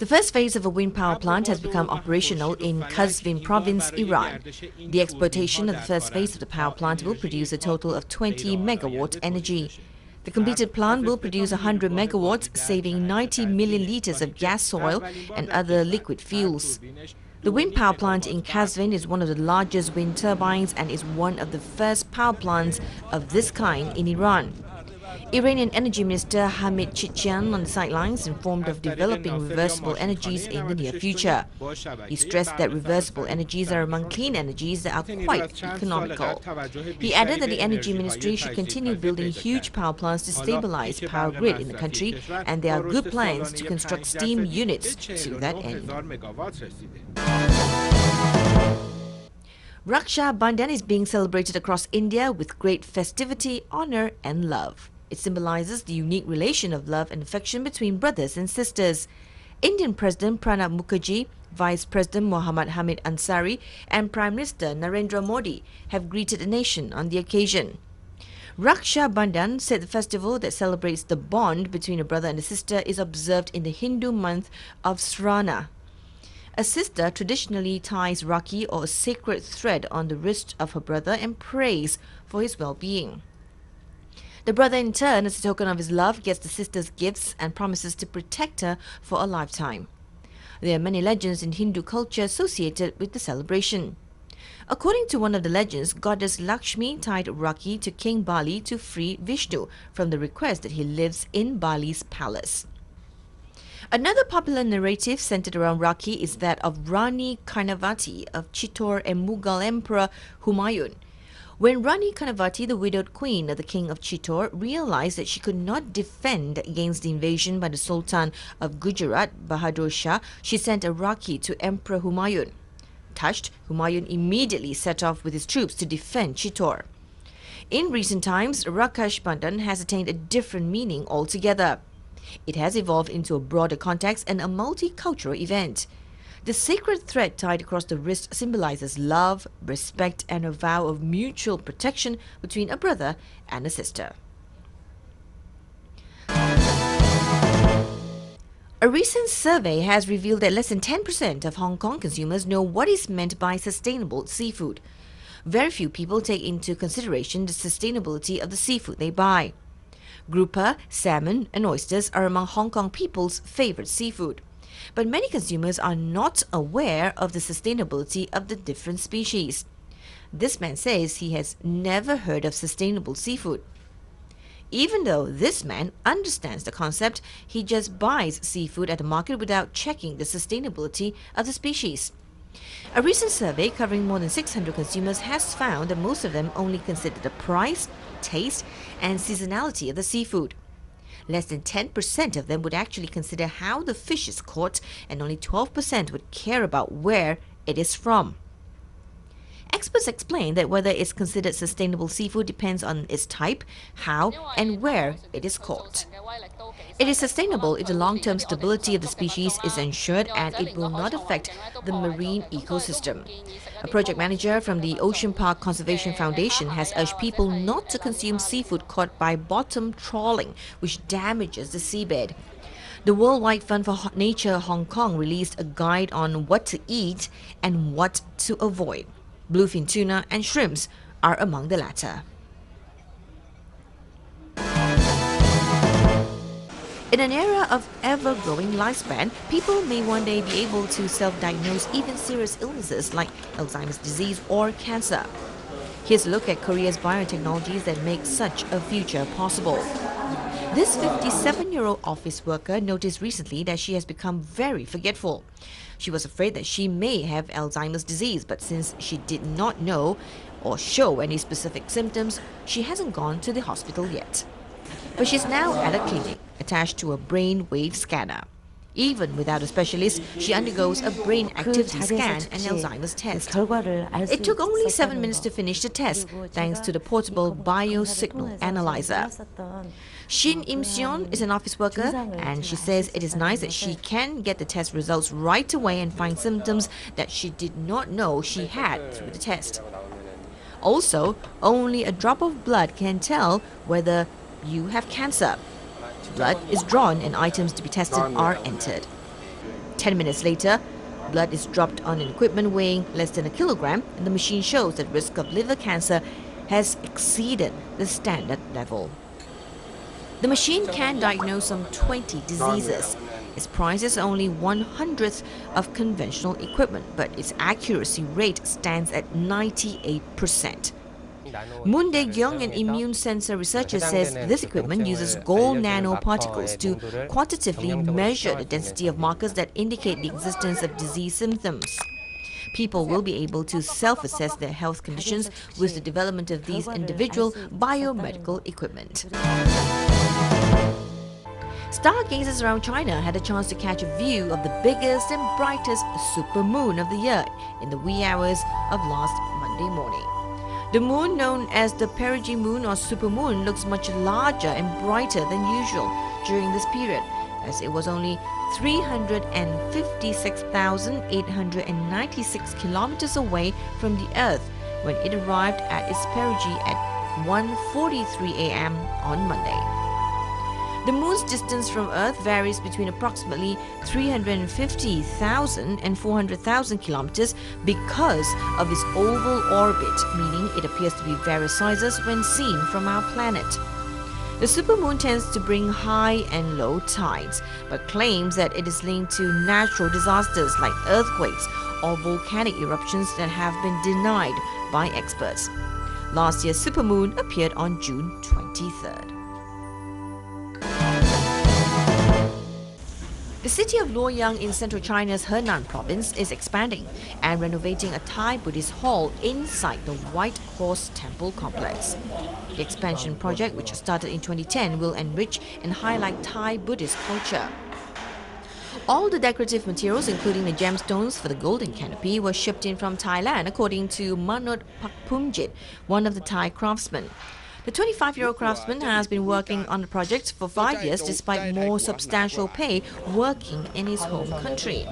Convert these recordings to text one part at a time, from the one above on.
The first phase of a wind power plant has become operational in Qazvin province, Iran. The exploitation of the first phase of the power plant will produce a total of 20 megawatt energy. The completed plant will produce 100 megawatts, saving 90 million litres of gas oil and other liquid fuels. The wind power plant in Qazvin is one of the largest wind turbines and is one of the first power plants of this kind in Iran. Iranian Energy Minister Hamid Chichyan on the sidelines informed of developing reversible energies in the near future. He stressed that reversible energies are among clean energies that are quite economical. He added that the Energy Ministry should continue building huge power plants to stabilize power grid in the country, and there are good plans to construct steam units to that end. Raksha Bandhan is being celebrated across India with great festivity, honor and love. It symbolizes the unique relation of love and affection between brothers and sisters. Indian President Pranab Mukherjee, Vice President Muhammad Hamid Ansari and Prime Minister Narendra Modi have greeted the nation on the occasion. Raksha Bandhan said the festival that celebrates the bond between a brother and a sister is observed in the Hindu month of Shravana. A sister traditionally ties Rakhi or a sacred thread on the wrist of her brother and prays for his well-being. The brother in turn, as a token of his love, gets the sister's gifts and promises to protect her for a lifetime. There are many legends in Hindu culture associated with the celebration. According to one of the legends, goddess Lakshmi tied Rakhi to King Bali to free Vishnu from the request that he lives in Bali's palace. Another popular narrative centered around Rakhi is that of Rani Karnavati of Chittor and Mughal Emperor Humayun. When Rani Karnavati, the widowed queen of the king of Chittor, realized that she could not defend against the invasion by the Sultan of Gujarat, Bahadur Shah, she sent a Rakhi to Emperor Humayun. Touched, Humayun immediately set off with his troops to defend Chittor. In recent times, Raksha Bandhan has attained a different meaning altogether. It has evolved into a broader context and a multicultural event. The sacred thread tied across the wrist symbolizes love, respect, and a vow of mutual protection between a brother and a sister. A recent survey has revealed that less than 10% of Hong Kong consumers know what is meant by sustainable seafood. Very few people take into consideration the sustainability of the seafood they buy. Grouper, salmon, and oysters are among Hong Kong people's favorite seafood. But many consumers are not aware of the sustainability of the different species. This man says he has never heard of sustainable seafood. Even though this man understands the concept, he just buys seafood at the market without checking the sustainability of the species. A recent survey covering more than 600 consumers has found that most of them only consider the price, taste, and seasonality of the seafood. Less than 10% of them would actually consider how the fish is caught, and only 12% would care about where it is from. Experts explain that whether it's considered sustainable seafood depends on its type, how, and where it is caught. It is sustainable if the long-term stability of the species is ensured and it will not affect the marine ecosystem. A project manager from the Ocean Park Conservation Foundation has urged people not to consume seafood caught by bottom trawling, which damages the seabed. The Worldwide Fund for Nature Hong Kong released a guide on what to eat and what to avoid. Bluefin tuna and shrimps are among the latter. In an era of ever-growing lifespan, people may one day be able to self-diagnose even serious illnesses like Alzheimer's disease or cancer. Here's a look at Korea's biotechnologies that make such a future possible. This 57-year-old office worker noticed recently that she has become very forgetful. She was afraid that she may have Alzheimer's disease, but since she did not know or show any specific symptoms, she hasn't gone to the hospital yet. But she's now at a clinic attached to a brain wave scanner. Even without a specialist, she undergoes a brain activity scan and Alzheimer's test. It took only 7 minutes to finish the test, thanks to the portable biosignal analyzer. Shin Im-seon is an office worker, and she says it is nice that she can get the test results right away and find symptoms that she did not know she had through the test. Also, only a drop of blood can tell whether you have cancer. Blood is drawn and items to be tested are entered. 10 minutes later, blood is dropped on an equipment weighing less than a kilogram, and the machine shows that risk of liver cancer has exceeded the standard level. The machine can diagnose some 20 diseases. Its price is only 1/100th of conventional equipment, but its accuracy rate stands at 98%. Moon Dae-gyung, an immune sensor researcher, says this equipment uses gold nanoparticles to quantitatively measure the density of markers that indicate the existence of disease symptoms. People will be able to self-assess their health conditions with the development of these individual biomedical equipment. Stargazers around China had a chance to catch a view of the biggest and brightest supermoon of the year in the wee hours of last Monday morning. The moon, known as the perigee moon or supermoon, looks much larger and brighter than usual during this period, as it was only 356,896 kilometers away from the Earth when it arrived at its perigee at 1:43 a.m. on Monday. The moon's distance from Earth varies between approximately 350,000 and 400,000 kilometers because of its oval orbit, meaning it appears to be various sizes when seen from our planet. The supermoon tends to bring high and low tides, but claims that it is linked to natural disasters like earthquakes or volcanic eruptions that have been denied by experts. Last year's supermoon appeared on June 23rd. The city of Luoyang in central China's Henan province is expanding and renovating a Thai Buddhist hall inside the White Horse Temple complex. The expansion project, which started in 2010, will enrich and highlight Thai Buddhist culture. All the decorative materials, including the gemstones for the golden canopy, were shipped in from Thailand, according to Manot Pakpumjit, one of the Thai craftsmen. The 25-year-old craftsman has been working on the project for 5 years despite more substantial pay working in his home country.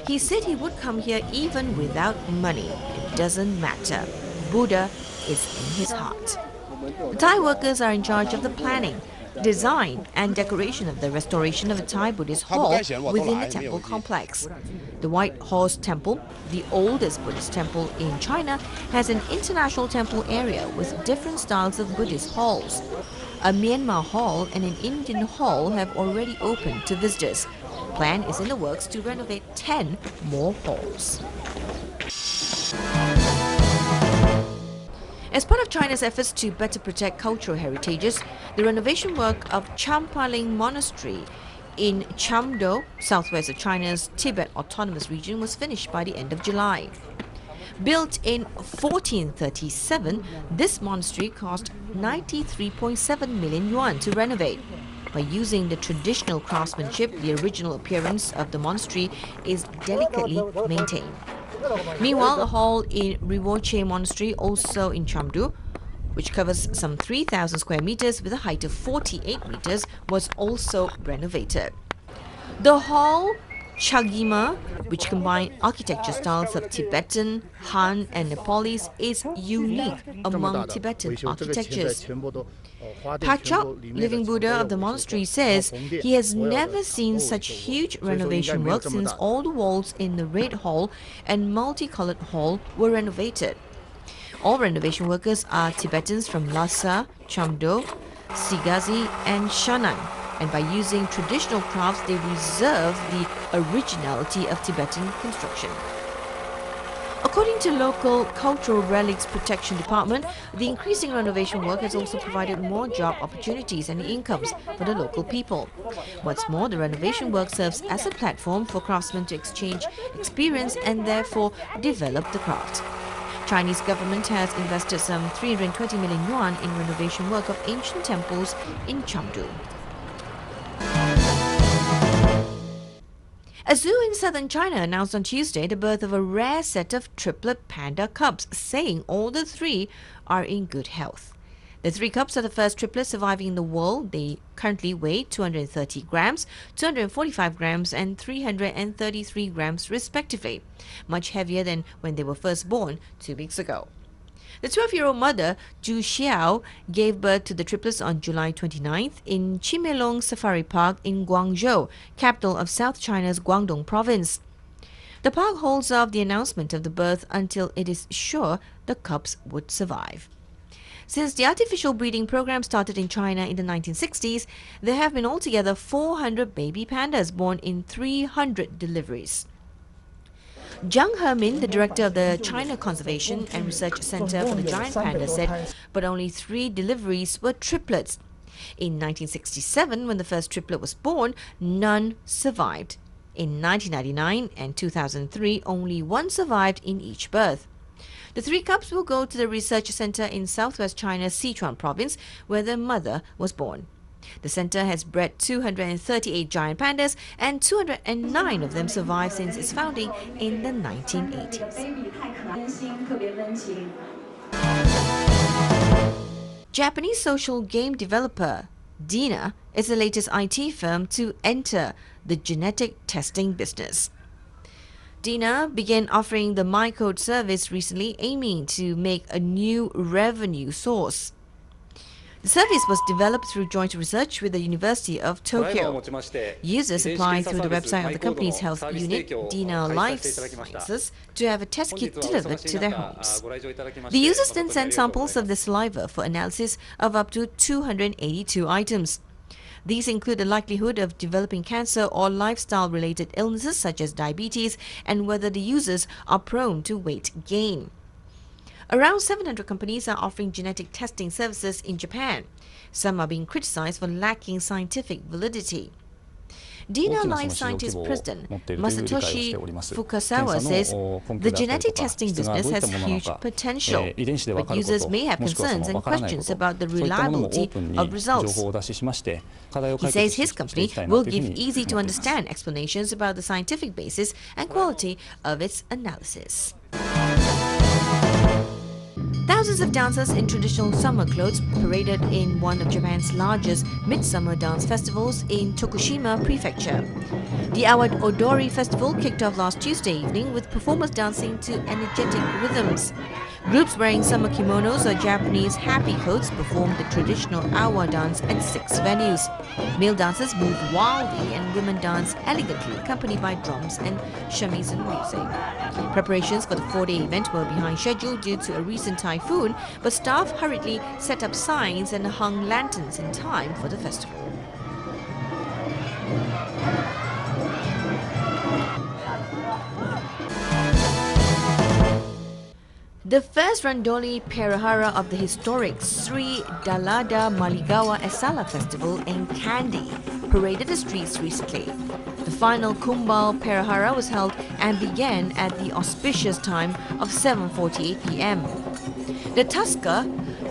He said he would come here even without money. It doesn't matter. Buddha is in his heart. The Thai workers are in charge of the planning, design and decoration of the restoration of the Thai Buddhist hall within the temple complex. The White Horse Temple, the oldest Buddhist temple in China, has an international temple area with different styles of Buddhist halls. A Myanmar hall and an Indian hall have already opened to visitors. Plan is in the works to renovate 10 more halls. As part of China's efforts to better protect cultural heritages, the renovation work of Champaling Monastery in Chamdo, southwest of China's Tibet Autonomous Region, was finished by the end of July. Built in 1437, this monastery cost 93.7 million yuan to renovate. By using the traditional craftsmanship, the original appearance of the monastery is delicately maintained. Meanwhile, the hall in Riwoche Monastery, also in Chamdu, which covers some 3,000 square meters with a height of 48 meters, was also renovated. The hall Chagima, which combines architecture styles of Tibetan, Han and Nepalese, is unique among Tibetan architectures. Pachok, living Buddha of the monastery, says he has never seen such huge renovation work since all the walls in the Red Hall and multicolored hall were renovated. All renovation workers are Tibetans from Lhasa, Chamdo, Sigazi and Shannan, and by using traditional crafts they reserve the originality of Tibetan construction. According to local Cultural Relics Protection Department, the increasing renovation work has also provided more job opportunities and incomes for the local people. What's more, the renovation work serves as a platform for craftsmen to exchange experience and therefore develop the craft. Chinese government has invested some 320 million yuan in renovation work of ancient temples in Chamdu. A zoo in southern China announced on Tuesday the birth of a rare set of triplet panda cubs, saying all the three are in good health. The three cubs are the first triplets surviving in the world. They currently weigh 230 grams, 245 grams and 333 grams respectively, much heavier than when they were first born 2 weeks ago. The 12-year-old mother, Zhu Xiao, gave birth to the triplets on July 29th in Chimelong Safari Park in Guangzhou, capital of South China's Guangdong province. The park holds off the announcement of the birth until it is sure the cubs would survive. Since the artificial breeding program started in China in the 1960s, there have been altogether 400 baby pandas born in 300 deliveries. Zhang Hemin, the director of the China Conservation and Research Center for the Giant Panda, said but only 3 deliveries were triplets. In 1967, when the first triplet was born, none survived. In 1999 and 2003, only 1 survived in each birth. The 3 cubs will go to the research center in southwest China's Sichuan province, where their mother was born. The center has bred 238 giant pandas, and 209 of them survived since its founding in the 1980s. Japanese social game developer Dina is the latest IT firm to enter the genetic testing business. Dina began offering the MyCode service recently, aiming to make a new revenue source. The service was developed through joint research with the University of Tokyo. Users apply through the website of the company's health unit, Dina Life Sciences, to have a test kit delivered to their homes. The users then send samples of their saliva for analysis of up to 282 items. These include the likelihood of developing cancer or lifestyle-related illnesses such as diabetes, and whether the users are prone to weight gain. Around 700 companies are offering genetic testing services in Japan. Some are being criticized for lacking scientific validity. Dina Life Sciences President Masatoshi Fukasawa says the genetic testing business has huge potential, but users may have concerns and questions about the reliability of results. He says his company will give easy-to-understand explanations about the scientific basis and quality of its analysis. Thousands of dancers in traditional summer clothes paraded in one of Japan's largest midsummer dance festivals in Tokushima Prefecture. The Awa Odori Festival kicked off last Tuesday evening with performers dancing to energetic rhythms. Groups wearing summer kimonos or Japanese happy coats performed the traditional Awa dance at 6 venues. Male dancers move wildly and women dance elegantly, accompanied by drums and shamisen music. Preparations for the 4-day event were behind schedule due to a recent typhoon, but staff hurriedly set up signs and hung lanterns in time for the festival. The first Randoli Perahara of the historic Sri Dalada Maligawa Esala Festival in Kandy paraded the streets recently. The final Kumbal Perahara was held and began at the auspicious time of 7:48 p.m. The Tusker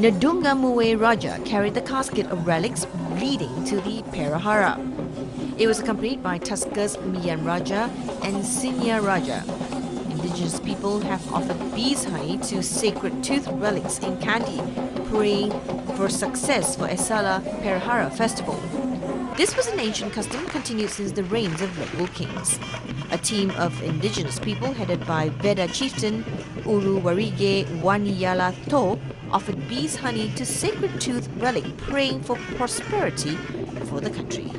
Nadunga Muwe Raja carried the casket of relics leading to the Perahara. It was accompanied by Tusker's Miyan Raja and Sinya Raja. Indigenous people have offered bees honey to sacred tooth relics in Kandy, praying for success for Esala Perahara festival. This was an ancient custom continued since the reigns of local kings. A team of indigenous people headed by Veda chieftain Uru Warige Waniyala To offered bees honey to sacred tooth relic, praying for prosperity for the country.